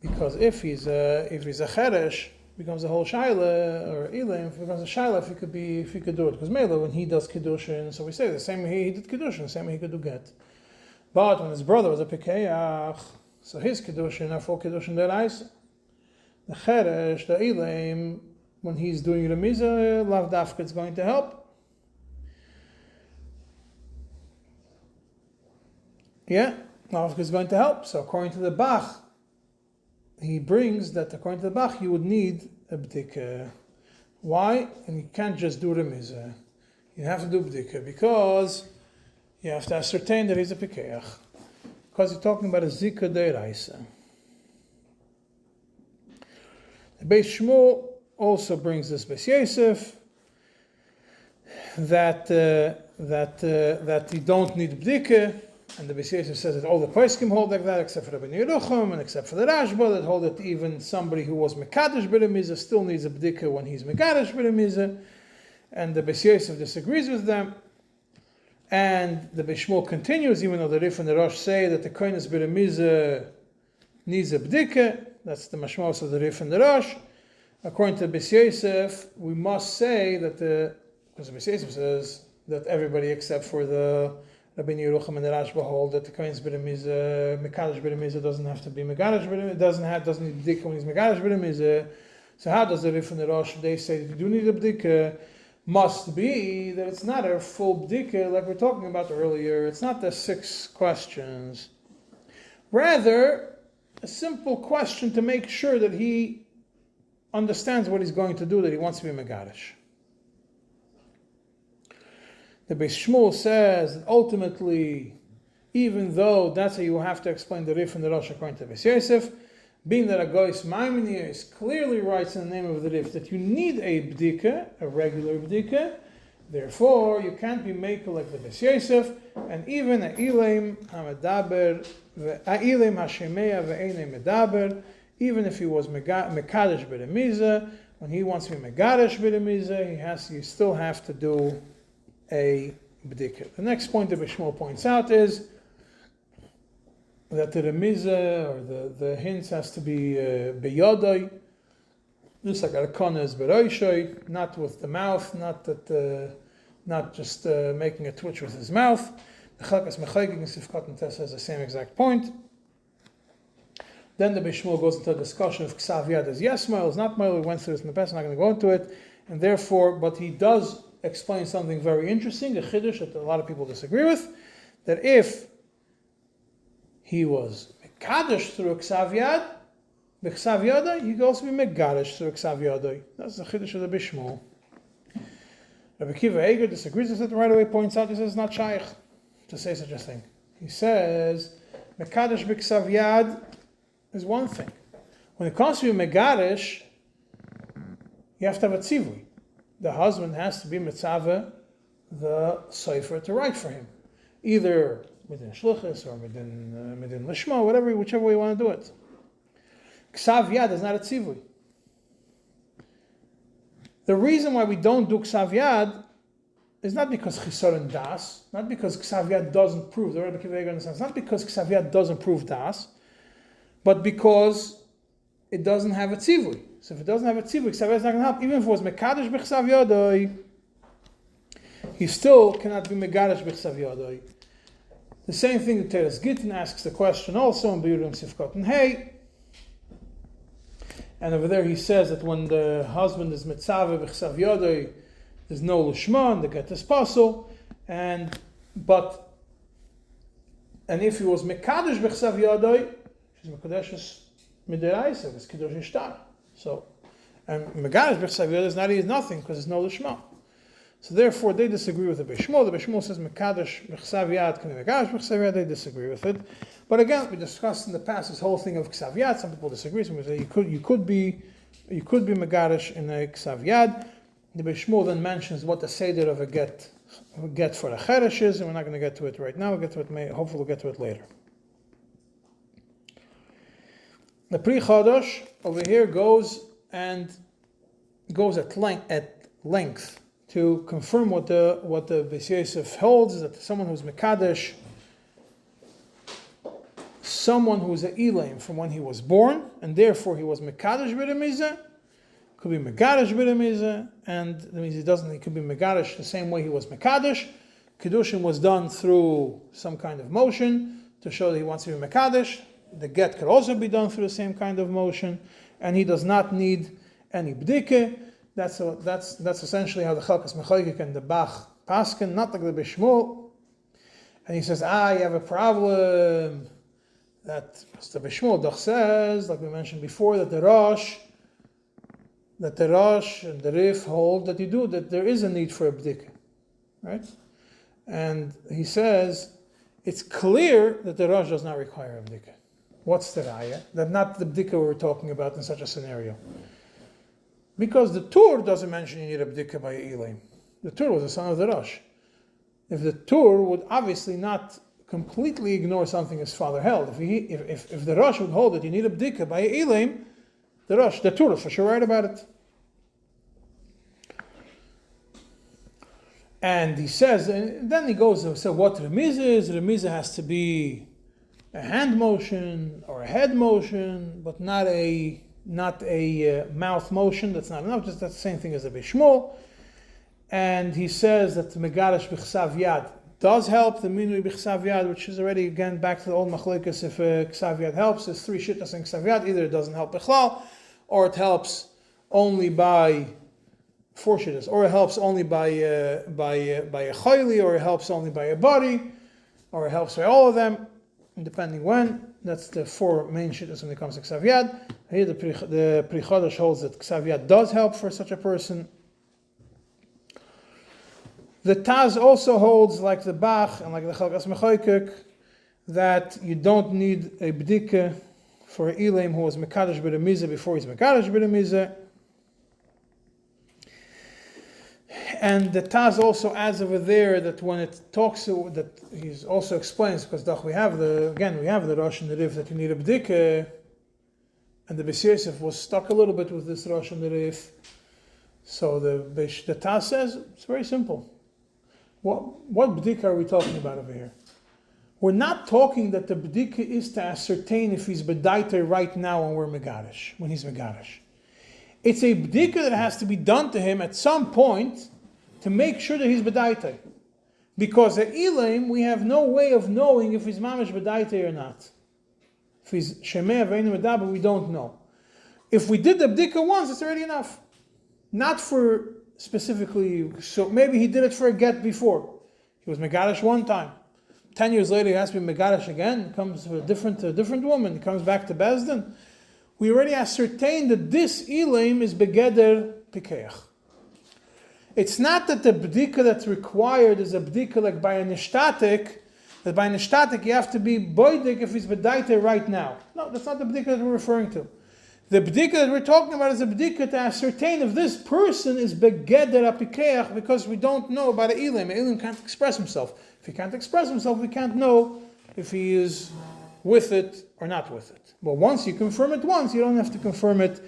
Because if he's a Cheresh, becomes a whole Shaila, or Elaim, if it becomes a Shaila, if he could do it. Because Mela, when he does Kiddushin, so we say the same way he did Kiddushin, the same way he could do Get. But when his brother was a Pekeach, so his Kiddushin are full Kiddushin Deraisa. The Cheresh, the Elaim, when he's doing Remiza, Lav Dafka is going to help. Yeah, Lav Dafka is going to help. So according to the Bach, he brings that according to the Bach, you would need a bdika. Why? And you can't just do Remiza. You have to do bdika because you have to ascertain that he's a Pekeach. Because you're talking about a Zika Deiraisa. The Beis Shmuel also brings this Beis Yosef that you don't need bdika, and the Beis Yosef says that all the poskim hold like that, except for the Bnei Yerucham and except for the Rashba that hold that even somebody who was mekadosh beremiza still needs a bdika when he's mekadosh beremiza, and the Beis Yosef disagrees with them. And the Beis Shmuel continues, even though the Rif and the Rosh say that the kohenes beremiza needs a bdika. That's the mashmos of the Rif and the Rosh. According to Beis Yosef, we must say that because Beis Yosef says that everybody except for the Rabbi Yerucham and the Rashba hold that the kohenes beremiza, mekadosh beremiza doesn't have to be mekadosh beremiza, doesn't need bdika when he's mekadosh beremiza. So how does the Rif and the Rosh, they say that you do need a bdika? Must be that it's not a full bdika like we're talking about earlier. It's not the 6 questions. Rather, a simple question to make sure that he understands what he's going to do, that he wants to be Megarish. The Beis Shmuel says that ultimately, even though that's how you have to explain the Rif and the Rosh according to Beis Yosef, being that a Goyis Maimonides clearly writes in the name of the Rif that you need a bdika, a regular bdika, therefore you can't be maker like the Beis Yosef, and even a Elaim HaMedaber, a Elaim HaShemea ve'enei Medaber, even if he was Mekadosh beremiza, when he wants to be Megarish beremiza, you still have to do a bdika. The next point that Beis Shmuel points out is that the remiza or the hints has to be beyodai, just like arkana is beroishoi, not with the mouth, not just making a twitch with his mouth. The Chalkas Mechaykik and Sifkat and Tess has the same exact point. Then the Beis Shmuel goes into a discussion of Ksav Yad is yes mile, is not mile. We went through this in the past, I'm not going to go into it. And therefore, but he does explain something very interesting, a chiddush that a lot of people disagree with, that if he was Mekadosh through Ksav Yad, B'Ksav Yada, he could also be Megarish through Ksav Yada. That's the chiddush of the Beis Shmuel. Rabbi Kiva Eger disagrees with it right away, points out, he says it's not shaykh to say such a thing. He says, Mekadosh B'Ksav Yad is one thing. When it comes to Megarish, you have to have a tzivui. The husband has to be mitzaveh the sefer to write for him, either within shluchus or within lishma, whichever way you want to do it. Ksav yad is not a tzivui. The reason why we don't do ksav yad is not because chisaron das, not because ksav yad doesn't prove. The Rebbe Kiva understands. Not because ksav yad doesn't prove das, but because it doesn't have a tzivui. So if it doesn't have a tzivui, ksav yad is not going to help. Even if it was mekadosh b'ksav yadoi, he still cannot be mekadosh b'ksav yadoi. The same thing the Teres Gitin asks the question also in B'Yurim Sifkot and Hey. And over there he says that when the husband is mitzaveh b'chsav yodoi, there's no lishman, the get is pasul, and if he was mekadosh b'chsav yodoi, she's mekadosh midiraisa, it's kiddush ishtar. So, and mekadosh b'chsav yodoi is nothing because there's no lishman. So therefore they disagree with the Bishmol. The Bishmol says mekadosh b'chsav yad can be mekadosh b'chsav yad. They disagree with it. But again, we discussed in the past this whole thing of ksav yad. Some people disagree. Some people say you could be mekadosh in a ksav yad. The Bishmol then mentions what the seder of a get for a cheresh is, and we're not going to get to it right now. We'll get to it. Hopefully, we'll get to it later. The Pri Chodosh over here goes at length to confirm what the Beis Yosef holds, is that someone who's mekadesh, someone who's a ilaim from when he was born, and therefore he was mekadesh b'remizah, could be mekadesh b'remizah, and that means he could be mekadesh the same way he was mekadesh. Kiddushin was done through some kind of motion to show that he wants to be mekadesh. The get could also be done through the same kind of motion, and he does not need any bdike. That's essentially how the Chalkas Mechaykik and the Bach paskin, not like the Bishmol. And he says, you have a problem. That the Bishmol Doch says, like we mentioned before, that the Rosh and the Rif hold that there is a need for a bdika, right? And he says, it's clear that the Rosh does not require a bdika. What's the raya? That not the bdika we're talking about in such a scenario. Because the Tur doesn't mention you need a bdika by Elim. The Tur was the son of the Rosh. If the Tur would obviously not completely ignore something his father held, if the Rosh would hold that you need a bdika by Elim, the Tur is for sure right about it. And he says, and then he goes and says what remiza is. Remiza has to be a hand motion or a head motion, but not a mouth motion. That's not enough. Just that's the same thing as a bishmol. And he says that megarish b'chsav yad does help the minui b'chsav yad, which is already again back to the old machlekes. If ksav yad helps, there's three shittas in ksav yad. Either it doesn't help b'chlal, or it helps only by four shittas, or it helps only by a choli, or it helps only by a body, or it helps by all of them, depending when. That's the four main shittas when it comes to ksav yad. Here the Pri Chodosh holds that ksav yad does help for such a person. The Taz also holds, like the Bach and like the Chalkas Mechaykik, that you don't need a bdika for an Elim who was mekadosh b'remizah before he's mekadosh b'remizah. And the Taz also adds over there that when it talks to, that he also explains, because we have the Rosh and the Rif that you need a bdika, and the Beis Yosef was stuck a little bit with this Rosh and the Rif. So the Taz says it's very simple. What bdika are we talking about over here? We're not talking that the bdika is to ascertain if he's bedaiter right now when he's megarish. It's a bdika that has to be done to him at some point to make sure that he's bedaiter. Because at Elam, we have no way of knowing if he's mamash bedaiter or not. If he's shemi'a ve'enu medaber, we don't know. If we did the bdika once, it's already enough. Not for specifically, so maybe he did it for a get before. He was megarish one time. 10 years later, he has to be megarish again. He comes to a different woman. He comes back to Bezdin. We already ascertained that this Elam is begeder pikeach. It's not that the bdika that's required is a bdika like by a nishtatek, that by nishtatek you have to be boidik if he's bedaiter right now. No, that's not the bdika that we're referring to. The abdika that we're talking about is a abdika to ascertain if this person is begeder apikeach, because we don't know about an ilim. An ilim can't express himself. If he can't express himself, we can't know if he is with it or not with it. But once you confirm it once, you don't have to confirm it.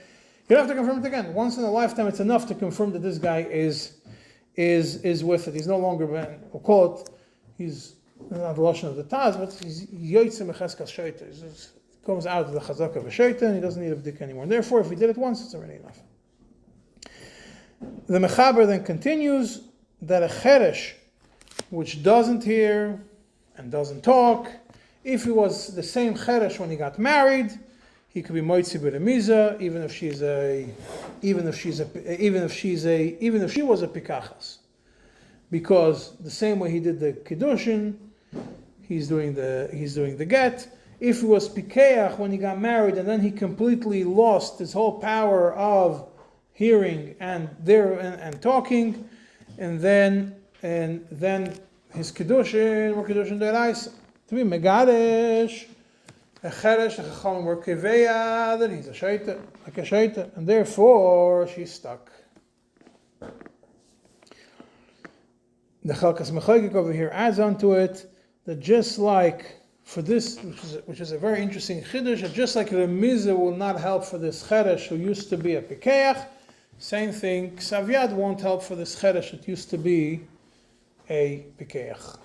You don't have to confirm it again. Once in a lifetime, it's enough to confirm that this guy is with it. He's no longer, we'll call it, he's not the lashon of the Taz, but he's yoytze mecheskas shaita. He comes out of the chazaka of a shaita, and he doesn't need a b'dik anymore. And therefore, if he did it once, it's already enough. The mechaber then continues that a cheresh, which doesn't hear and doesn't talk, if he was the same cheresh when he got married, he could be moitzi b'remiza, even if she was a pikachas, because the same way he did the kiddushin, he's doing the get. If he was pikeach when he got married, and then he completely lost his whole power of hearing and talking, and then his kiddushin were kiddushin deraisa. To be megadesh, a cheresh, a chachamim were keveya, that he's a shaita, like a shaita, and therefore she's stuck. The Chalkas Mechaygik over here adds on to it that just like for this, which is a very interesting chiddush, that just like Remiza will not help for this cheresh who used to be a pikeach, same thing, Ksav won't help for this cheresh that used to be a pikeach.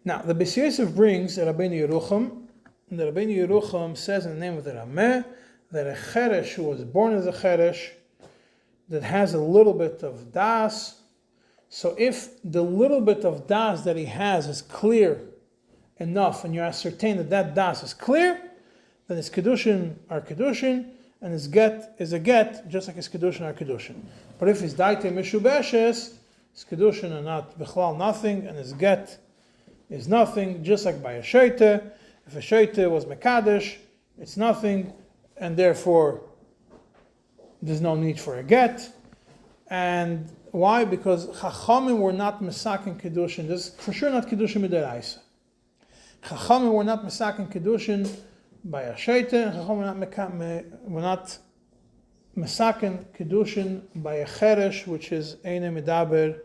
Now, the Beis Yosef brings the Rabbeinu Yerucham, and the Rabbeinu Yerucham says in the name of the Rameh that a cheresh who was born as a cheresh that has a little bit of das, so if the little bit of das that he has is clear enough, and you ascertain that that das is clear, then his kedushin are kedushin, and his get is a get, just like his kedushin are kedushin. But if his daite mishubeshes, his kedushin are not bichlal nothing, and his get is nothing, just like by a shaita. If a shaita was mekadesh, it's nothing, and therefore there's no need for a get. And why? Because chachamim were not mesakin kedushin. This is for sure not kedushin midaraisa. Chachamim were not mesakin kedushin by a shaita, and chachamim were not mesakin kedushin by a cheresh, which is eine medaber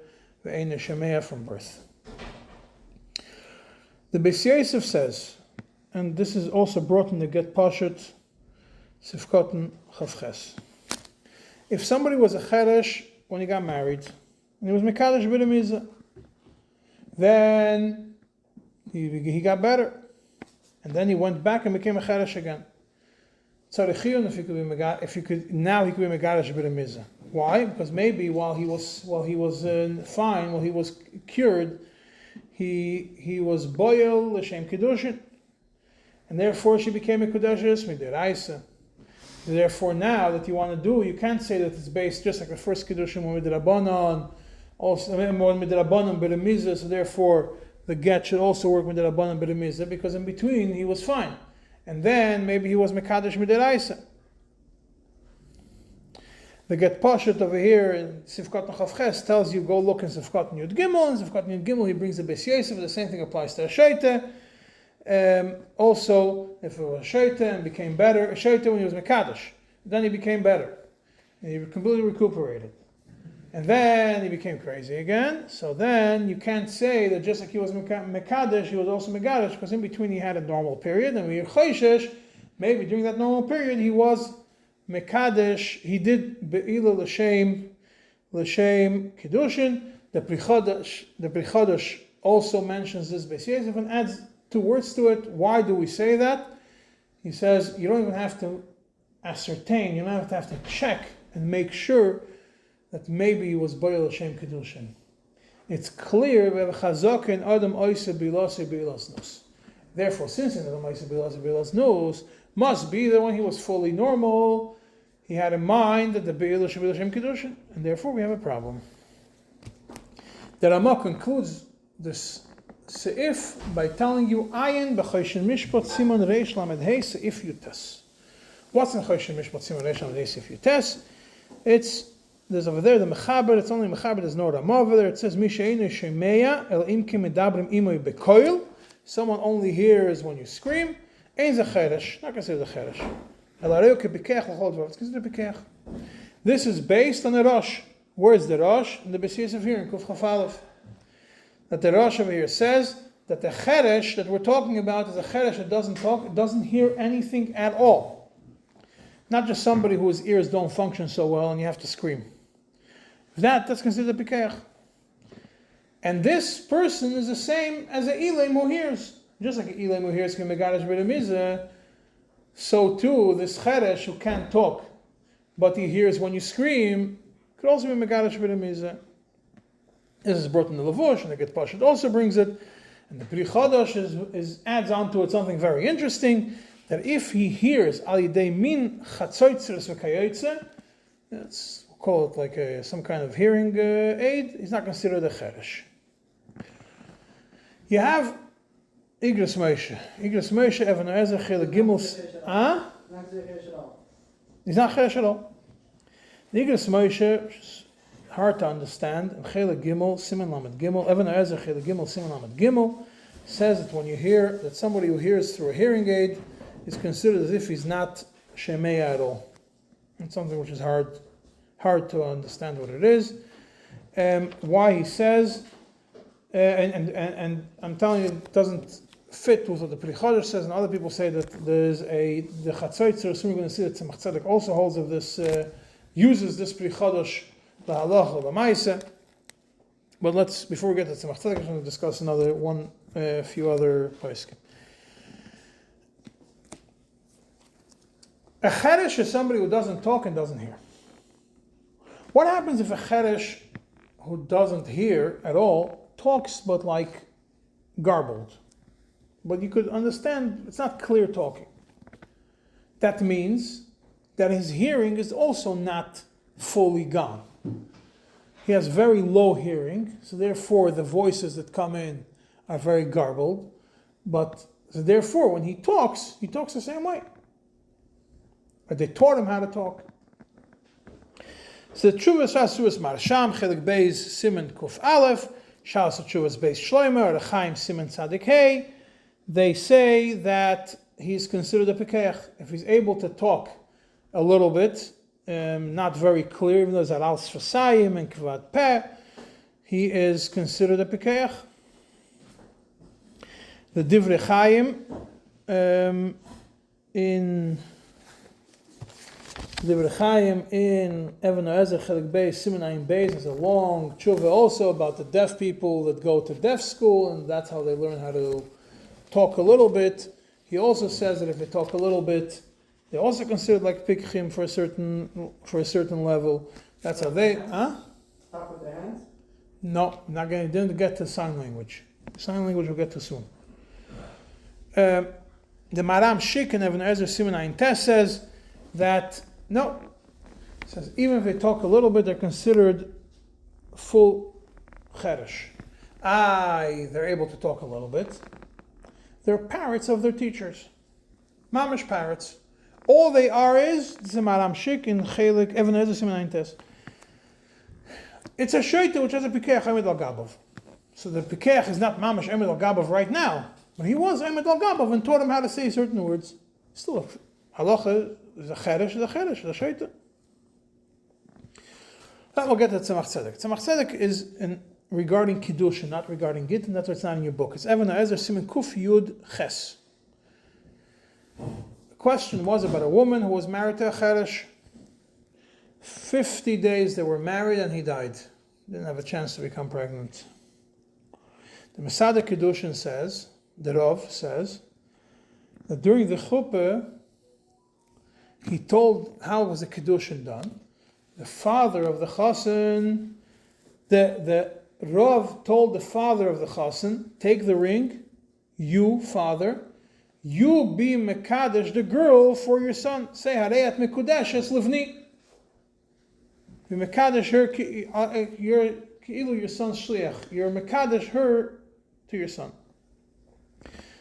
ve'ene shemi'a from birth. The Beis Yosef says, and this is also brought in the Get Pashut, Sifkoten Chavches. If somebody was a cheresh when he got married, and he was mekadesh b'remiza, then he got better, and then he went back and became a cheresh again. Tzarechiyun, if he could be mekadesh b'remiza. Why? Because maybe while he was fine, while he was cured, he was boil l'shem kiddushin, and therefore she became a kedushes midiraisa. Therefore, now that you want to do, you can't say that it's based just like the first kiddushin when midrabanan, also when midrabanan b'remiza. So therefore, the get should also work midrabanan b'remiza, because in between he was fine, and then maybe he was mekadesh midiraisa. The Get Pashut over here in Sifkat Chavches tells you go look in Sifkat Yud Gimel. In Sifkat Yud Gimel he brings the Beis Yosef. The same thing applies to a shaita. Also, if it was a shaita and became better, a shaita when he was mekadesh, then he became better, and he completely recuperated, and then he became crazy again. So then you can't say that just like he was mekadesh, he was also megadesh, because in between he had a normal period, and when you're chayshesh, maybe during that normal period he was mekadesh, he did be'ilah l'shem kiddushin. The Prichodesh also mentions this Beis Yosef and adds 2 words to it. Why do we say that? He says you don't even have to ascertain, you don't have to check and make sure that maybe he was be'ilah l'shem kiddushin. It's clear we have a chazak in Adam oise b'ilase b'ilasnus. Therefore, since in Adam oise b'ilase b'ilasnus, must be that when he was fully normal, he had in mind that the be'ilah should be l'shem kiddushin, and therefore we have a problem. The Ramah concludes this seif by telling you ayin b'choshen mishpat simon reish lamed hey seif yutas. What's in choshen mishpat simon reish lamed hey seif yutas? There's over there the mechaber. It's only mechaber. There's no Ramah over there. It says misheinu shemeya el imke medabrim imoy bekoil someone only hears when you scream, ein ze cheresh, not considered a cheresh. It's considered a pikech. This is based on the Rosh. Where's the Rosh? In the Besias of hearing, Kuf Chaf Aleph. That the Rosh over here says that the cheresh that we're talking about is a cheresh that doesn't talk, it doesn't hear anything at all. Not just somebody whose ears don't function so well and you have to scream. That's considered a pikech. And this person is the same as an Elam who hears. Just like an Elam who hears K'megadash B'Remizah, so too this cheresh who can't talk, but he hears when you scream, could also be Megadash B'Remizah. This is brought in the Levush, and the Get Pashat also brings it. And the Pri Chodosh adds on to it something very interesting, that if he hears Al Yidei Min Chatzoitzres V'Kayotze, we'll call it like some kind of hearing aid, he's not considered a cheresh. You have Igros Moshe. Igros Moshe, Even Ezer, Chele Gimel. He's not cheresh at all. The Igros Moshe, hard to understand, and Chele Gimel, Siman Lamed Gimel, Even Ezer, Chele Gimel, Siman Lamed Gimel, says that when you hear, that somebody who hears through a hearing aid is considered as if he's not Shemi'a at all. It's something which is hard to understand what it is. Why he says, and I'm telling you, it doesn't fit with what the Pri Chodesh says, and other people say that there's the Chatzoitzer, soon we're going to see that Tzemach Tzedek also holds of this, uses this Pri Chodesh, the Halach, the Maisa. But before we get to Tzemach Tzedek, I'm going to discuss a few other poskim. A cheresh is somebody who doesn't talk and doesn't hear. What happens if a cheresh who doesn't hear at all talks but like garbled? But you could understand it's not clear talking. That means that his hearing is also not fully gone. He has very low hearing, so therefore the voices that come in are very garbled. But so therefore when he talks the same way. But they taught him how to talk. So Tshuvas Asuas Marsham, Chelik Beis, Siman Kuf Aleph, Shalas Tshuvas Beis Shloimer, or Chaim Siman Tzadik Hey, they say that he's considered a Pekech. If he's able to talk a little bit, not very clear, even though there's Al Sfasayim and Kvad Peh, he is considered a Pekech. The Divrei Chaim, in Divrei Chaim in Even Ezer Chelik Beis Siman Ayin Beis, there's a long tshuva also about the deaf people that go to deaf school, and that's how they learn how to talk a little bit. He also says that if they talk a little bit, they're also considered like pikchim for a certain level. That's how they. Stop with the hands? No, didn't get to sign language. Sign language we'll get to soon. The Maram Shik in Even Ezer Siman Ayin Tes says that no. It says even if they talk a little bit, they're considered full cheresh. They're able to talk a little bit. They're parrots of their teachers. Mamish parrots. All they are is Maram Shik in Chelik Even Ezer Siman Ayin Tes. It's a shaita which has a pikech Emed al Gabov. So the pikech is not Mamish Emed al Gabov right now, but he was Emed al Gabov and taught him how to say certain words. Still, halacha is a cheresh, a shaita. That will get to Tzemach Tzedek. Tzemach Tzedek is regarding Kiddush and not regarding Gitin. That's what's not in your book. It's Even Ezer Siman Kuf Yud Ches. The question was about a woman who was married to a cheresh. 50 days they were married and he died. Didn't have a chance to become pregnant. The Masada Kiddushin says, the Rav says, that during the chuppah, he told how was the Kiddushin done. The father of the chassan, the Rav told the father of the chassan, take the ring, you, father, you be mekadesh, the girl, for your son. Say, hareyat mekudeshes livni. Be mekadesh her, you're your son's shliach. You're mekadesh her to your son.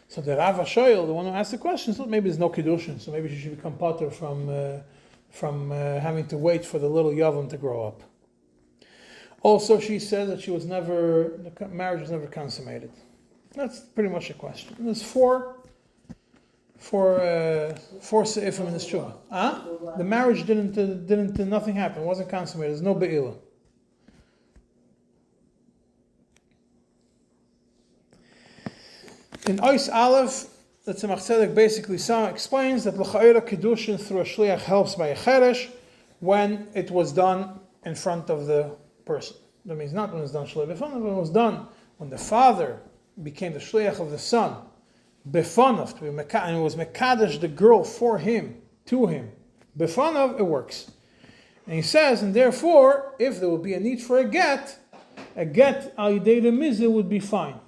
So the Rav Hashoyel, the one who asked the question, thought maybe there's no kiddushin, so maybe she should become pater from having to wait for the little yavam to grow up. Also, she says that the marriage was never consummated. That's pretty much the question. There's four Sa'ifim in this tshuva. The marriage didn't, nothing happened. It wasn't consummated. There's no be'ilah. In Ois Aleph, the Tzemach Tzedek basically explains that l'cha'ira kedushin through a shliach helps by a cheresh when it was done in front of the person. That means not when it was done shliach b'fanav, when it was done when the father became the shliach of the son, b'fanav, and it was mekadesh the girl for him, to him. B'fanav, it works. And he says, and therefore, if there would be a need for a get al yidei remizah would be fine.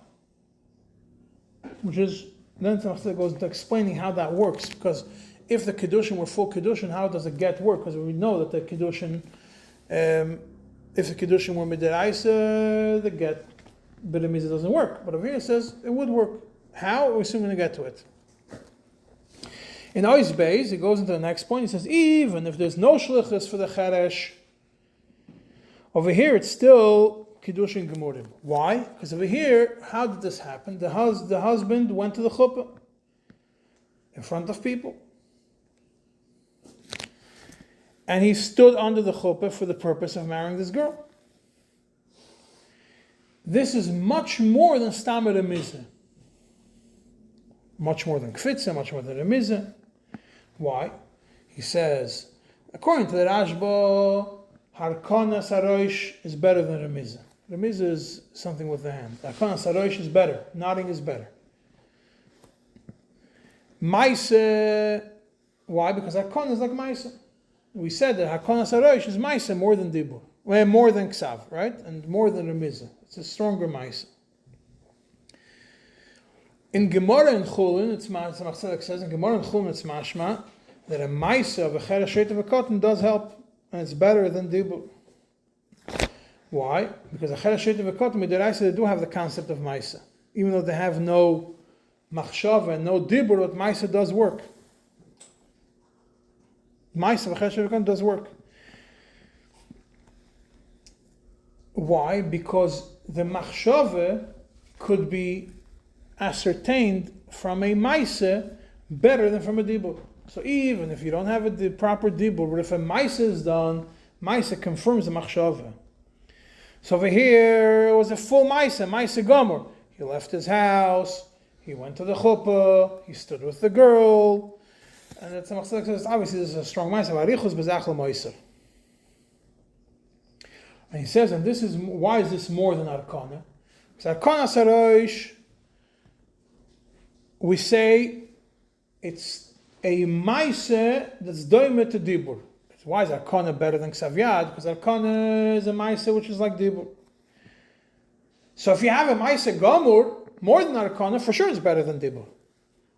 Which is, then Tzemach goes into explaining how that works, because if the Kedushin were full Kedushin, how does a get work? Because we know that the Kedushin, if the Kedushin were midiraisa, the get b'remizah doesn't work. But over here it says it would work. How? We're soon going to get to it. In Ois Beis, he goes into the next point, he says, even if there's no shlichus for the cheresh, over here it's still Kiddushin Gemurim. Why? Because over here, how did this happen? The husband went to the chuppah in front of people. And he stood under the chuppah for the purpose of marrying this girl. This is much more than Stam Remizah. Much more than Kfitza, much more than Remizah. Why? He says, according to the Rashba, Harkana Saroish is better than Remizah. Remizah is something with the hand. Harkana Saroish is better. Nodding is better. Maise, why? Because Harkana is like Maise. We said that Harkana Saroish is Maise more than Dibur. Well, more than Ksav, right? And more than Remizah. It's a stronger Maise. In Gemara and Chulin, it's Tzemach Tzedek says, in Gemara and Chulin it's mashma that a Maise of a Cheresh Sheit of a cotton does help, and it's better than Dibur. Why? Because a Cheresh Sheit of a cotton, midiraisa, they do have the concept of Maise. Even though they have no machshava and no Dibur, but Maise does work. Maise of a Cheresh Sheit of a cotton does work. Why? Because the machshava could be ascertained from a Maise better than from a Dibur. So even if you don't have the proper Dibur, but if a Maise is done, Maise confirms the machshava. So over here, it was a full Maise Gomer. He left his house, he went to the chuppah, he stood with the girl, and the Tzemach Tzedek says, obviously this is a strong Maise. And he says, and this is, why is this more than Arkana? Because Arkana Saroish, we say it's a Maise that's doimet to Dibur. Why is Arkana better than Ksaviyad? Because Arkana is a Maise which is like Dibur. So if you have a Maise Gomur, more than Arkana, for sure it's better than Dibur.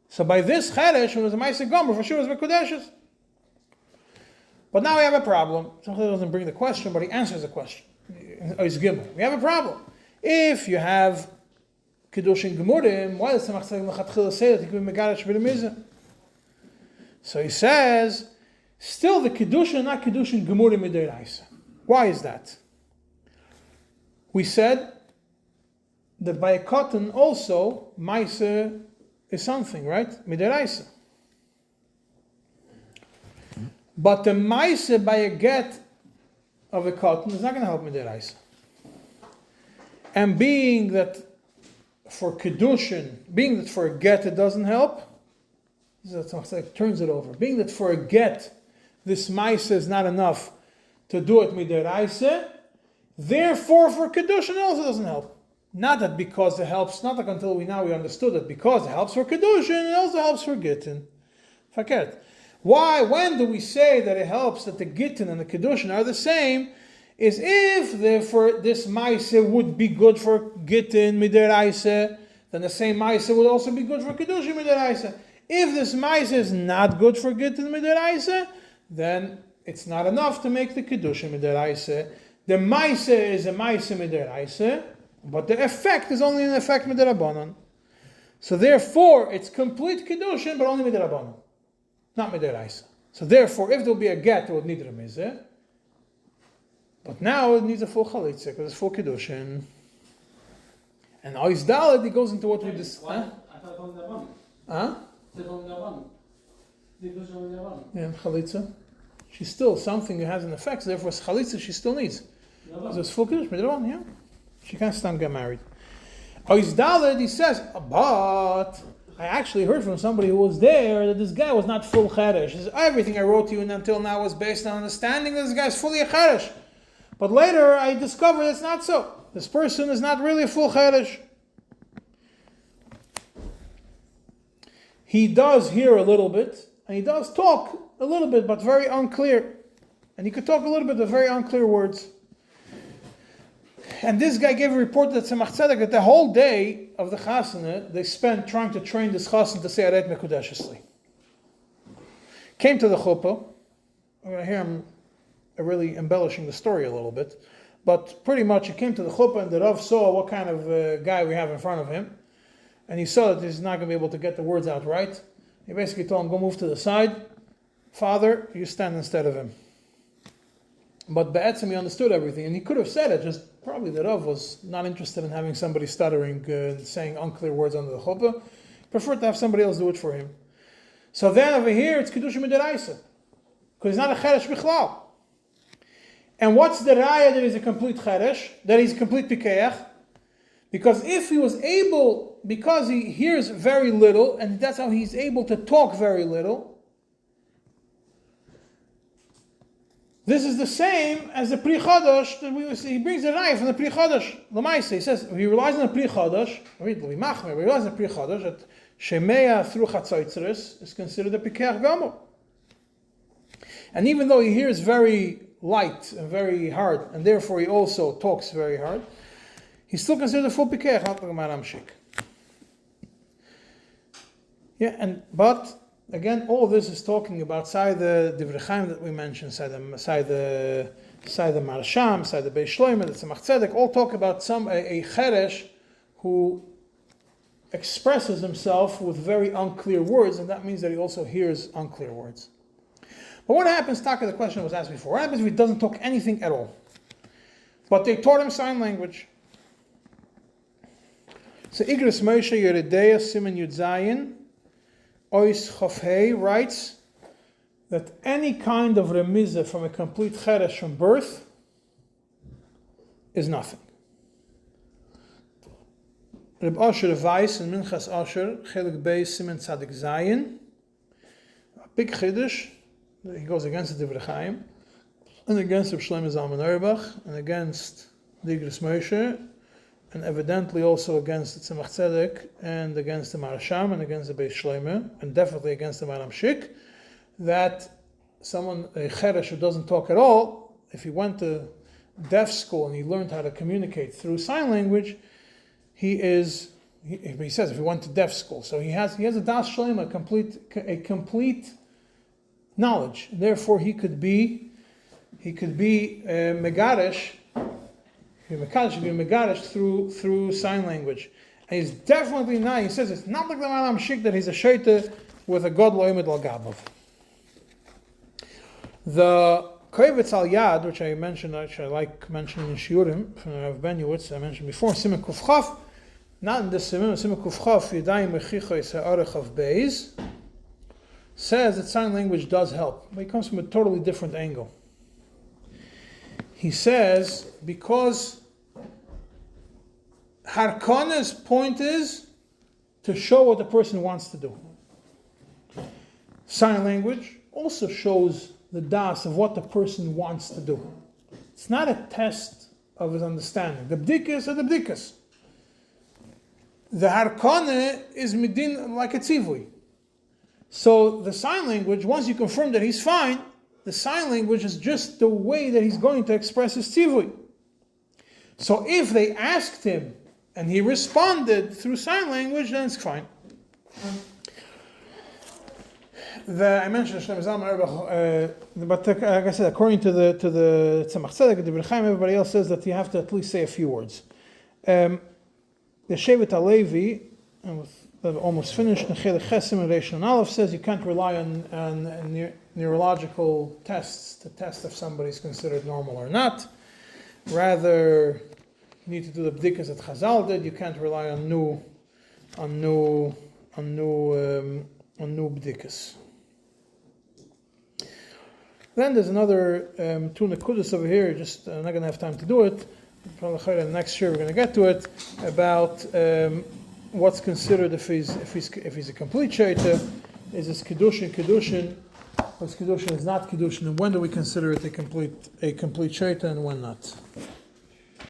So by this Cheresh, when it was a Maise Gomur, for sure it's Mekudeshes. But now we have a problem. Something doesn't bring the question, but he answers the question. It's Gimel. We have a problem. If you have Kiddushin Gemurim, why does Tzemach Tzedek say that he could be Megarish B'Remizah? So he says, still the Kiddushin, not Kiddushin Gemurim Midiraisa. Why is that? We said that by a cotton also, Maise is something, right? Midiraisa. But the Maise by a get of a cotton is not going to help Midiraisa. And being that for Kiddushin, being that for a get it doesn't help, it turns it over. Being that for a get, this Maise is not enough to do it Midiraisa, therefore for Kiddushin it also doesn't help. Not that because it helps, not like until we understood that because it helps for Kiddushin, it also helps for Gitin. Forget. Why? When do we say that it helps that the Gitin and the Kiddushin are the same? Is if for this Maise would be good for Gitin Midiraisa, then the same Maise would also be good for Kiddushin Midiraisa. If this Maise is not good for Gitin Midiraisa, then it's not enough to make the Kiddushin Midiraisa. The Maise is a Maise Midiraisa, but the effect is only an effect Midirabanan. So therefore, it's complete Kiddushin, but only Midirabanan, not Midiraisa. So therefore, if there will be a get, it would need Remizah. But now it needs a full Chalitza, because it's full Kiddushin. And Ois Dalet, he goes into what we just. Why? I thought only the one. Huh? It's only the one. The English only the one. Yeah, Chalitza. She's still something that has an effect, so therefore Chalitza she still needs. So it's full Kiddush, but yeah. She can't stand get married. Ois Dalet, he says, but I actually heard from somebody who was there that this guy was not full Cheresh. He says, everything I wrote to you until now was based on understanding that this guy's fully a Cheresh. But later I discovered it's not so. This person is not really a full Cheresh. He does hear a little bit, and he does talk a little bit, but very unclear. And he could talk a little bit, but very unclear words. And this guy gave a report to Tzemach Tzedek that the whole day of the chasana they spent trying to train this chassan to say Aret Mekudeshesli. Came to the chuppah. Here I'm really embellishing the story a little bit, but pretty much he came to the chuppah and the Rav saw what kind of guy we have in front of him, and he saw that he's not going to be able to get the words out right. He basically told him, go move to the side. Father, you stand instead of him. But Be'etzim, he understood everything, and he could have said it, just probably the Rav was not interested in having somebody stuttering, saying unclear words under the chuppah. He preferred to have somebody else do it for him. So then over here, it's Kedusha Midaraisa, because he's not a Cheresh Bichlal. And what's the raya that he's a complete Cheresh, that he's a complete Pikeach? Because if he was able, because he hears very little, and that's how he's able to talk very little, this is the same as the Pri Chodosh that we see. He brings a raya from the Pri Chodosh. Lamaisa, he says, he relies on the Pri Chodosh, he relies on the Pri Chodosh, that Shemi'a through Chatzoitzeres is considered a Pikeach Gomor. And even though he hears very light and very hard, and therefore he also talks very hard, he's still considered a full Pikeach, not like a Maram Shik. Yeah, but again, all this is talking about side the Divrei Chaim that we mentioned, side the Marsham, side the Beis Shloimeh, the Tzemach Tzedek, all talk about a Cheresh who expresses himself with very unclear words, and that means that he also hears unclear words. But what happens, Taka, the question was asked before, what happens if he doesn't talk anything at all? But they taught him sign language. So Igros Moshe Yeredeya Siman Yud Zayin Ois Chofhei writes that any kind of remizah from a complete cheresh from birth is nothing. Reb Asher Weiss in Minchas Asher Chelik Beis Siman Tzadik Zayin, a big chiddush. He goes against the Divrei Chaim, and against Reb Shlomo Zalman Auerbach, and against the Igros Moshe, and evidently also against the Tzemach Tzedek, and against the Marasham, and against the Beis Shloimeh, and definitely against the Maram Shik, that someone, a Cheresh who doesn't talk at all, if he went to deaf school and he learned how to communicate through sign language, he says if he went to deaf school, so he has a Das Shloimeh, a complete knowledge. Therefore, he could be Megarish. He should be Megarish through sign language. And he's definitely not, he says it's not like the Maram Shik that he's a Shaita with a God Loimed Al Gabav. The Kovetz Al Yad, which I mentioned, which I like mentioning in Shiurim, from Rav Benyowitz, I mentioned before, Siman Kuf Chaf, not in this Siman Kuf Chaf, Yadayim Mechicha Yisa'arech of Beis, says that sign language does help, but it comes from a totally different angle. He says, because Harkona's point is to show what the person wants to do. Sign language also shows the das of what the person wants to do. It's not a test of his understanding. The bdikas are the bdikas. The Harkona is midin like a tzivui. So the sign language, once you confirm that he's fine, the sign language is just the way that he's going to express his tzivui. So if they asked him and he responded through sign language, then it's fine. I mentioned Shlomo Zalman Auerbach, but like I said, according to the Tzemach Tzedek, the Divrei Chaim, everybody else says that you have to at least say a few words. The Shevet HaLevi, almost finished, Nechelech Chesim and Reish and Aleph says you can't rely on neurological tests to test if somebody's considered normal or not. Rather, You need to do the abdikos that Chazal did. You can't rely on new abdikos. Then there's another two nekudas over here. Just I'm not going to have time to do it. Probably next year we're going to get to it about what's considered if he's a complete shaita. Is this kedushin? What's kedushin is not kedushin, and when do we consider it a complete shaita and when not?